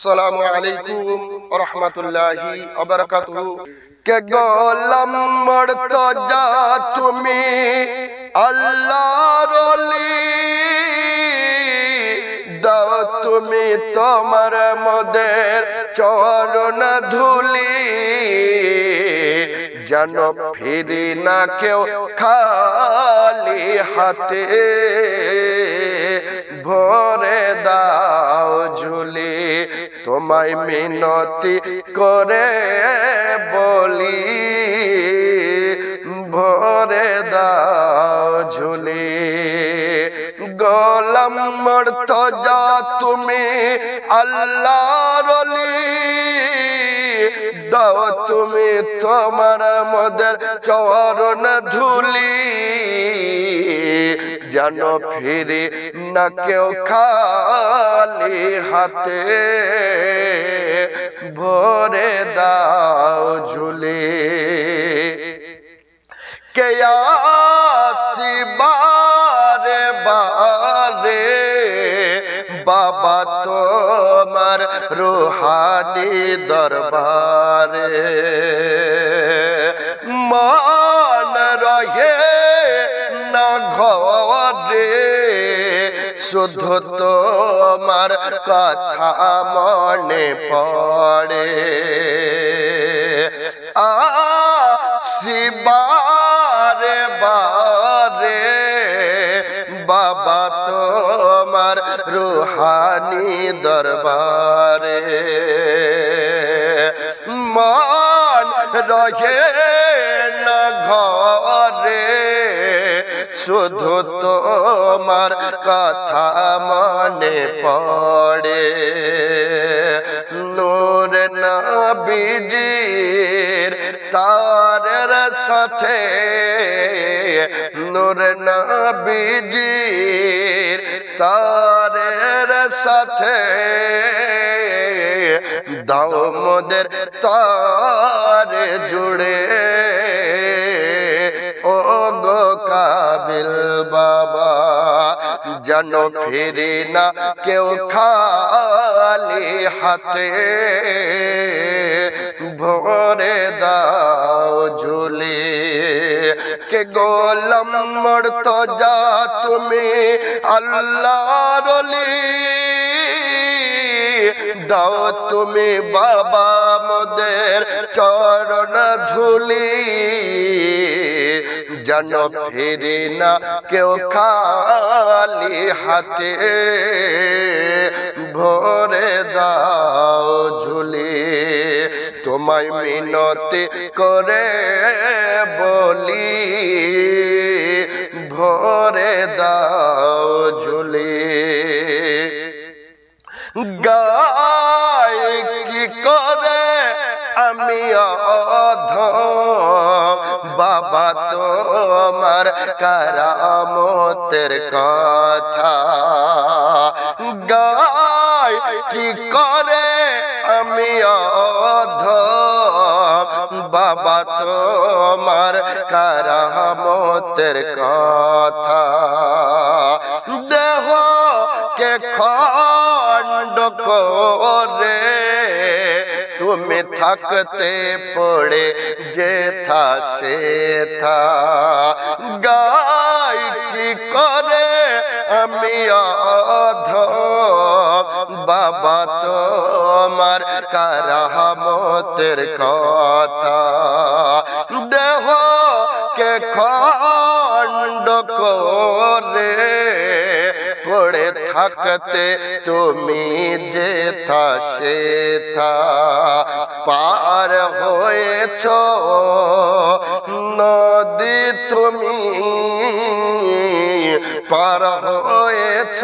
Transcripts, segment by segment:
আসসালামু আলাইকুম ওয়া রাহমাতুল্লাহি ওয়া বারাকাতুহু। কে গোলাম মর্তজা তুমি আল্লাহর ওলি, দাও তুমি তোমার মদের চরণ ধুলি, যেন ফিরি না কেউ খালি হাতে, ভরে দাও ঝুলি। তোমায় মিনতি করে বলি, ভরে দাও ঝুলি। গোলাম মর্তজা তুমি আল্লাহর ওলি, দাও তুমি তোমার মদের চরণ ধুলি, যেন ফিরে না কেউ খালি হাতে, ভরে দাও ঝুলি। কে আসি বারে বারে বাবা তোমার রুহানি দরবারে, মান রহে না ঘরে, শুধু তোমার কথা মনে পড়ে। আসি বারে বারে বাবা তোমার রুহানি দরবারে, মান রহে না ঘরে, শুধু তোমার কথা মনে পড়ে। নূর নবীজির তারের সাথে, নূর নবীজির তারের সাথে, দাও মোদের তারে জুড়ে। ও গো কাবিল বাবা, যেন ফিরে না কেউ খালি হাতে, ভরে দাও ঝুলি। কে গোলাম মর্তজা তুমি আল্লাহর ওলি, দাও তুমি বাবা মোদের চরণ ধুলি, যেন ফিরে না কেউ খালি হাতে, ভরে দাও ঝুলি। তোমায় মিনতি করে বলি, ভরে দাও ঝুলি। গায় কি করে আমি অধম বাবা তোমার কারামতের কথা, গায় কি করে আমি অধম বাবা তোমার কারামতের কথা। দেহ কে খণ্ড করে তুমি থাকতে পড়ে যেথা সেথা, গাই কি করে আমি অধম বাবা তোমার কারামতের কথা। দেহ কে খণ্ড করে পড়ে থাকতে তুমি যেথা সেথা, পার হয়েছ নদী তুমি, পার হয়েছ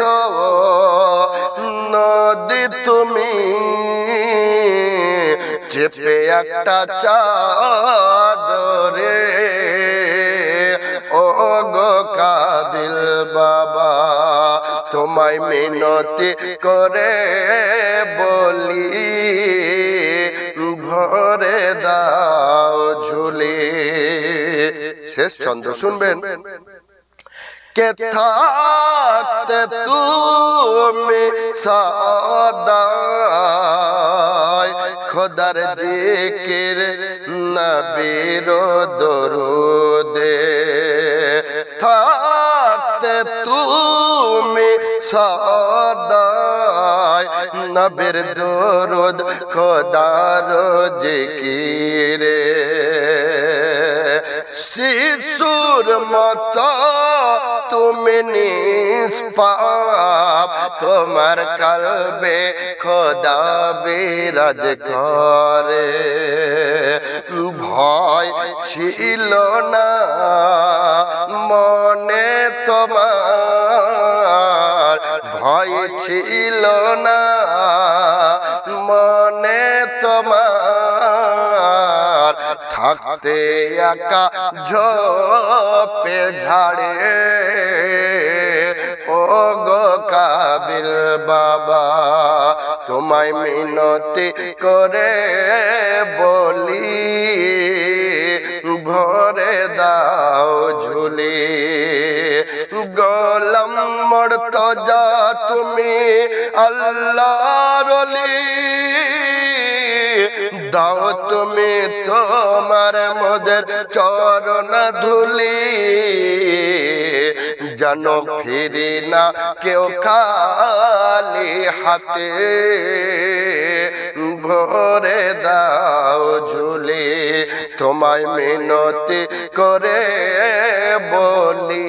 নদী তুমি, চেপে একটা চাদরে। ও গো কাবিল বাবা, তোমায় মিনতি করে বলি, ভরে দাও ঝুলি। শেষ ছন্দ শুনবেন। কে থাকতে তুমি সদা খোদার জিকির নবীর দরুদে থাকতে তুমি সদাই নবীর দরুদ খোদার জিকিরে শিশুর মতো তুমি নিষ্পাপ তোমার কলবে খোদা বিরাজ করে ভয় ছিল না মনে তোমার ভয় ছিল না মনে তোমার থাকতে একা ঝোপে ঝাড়ে ও গো কাবিল বাবা তোমায় মিনতি করে বলি ভরে দাও ঝুলি গোলাম মুর্তজা তুমি আল্লাহর ওলি দাও তুমি তোমার মোদের চরণ ধুলি যেন ফিরি না কেউ খালি হাতে ভরে দাও ঝুলি তোমায় মিনতি করে বলি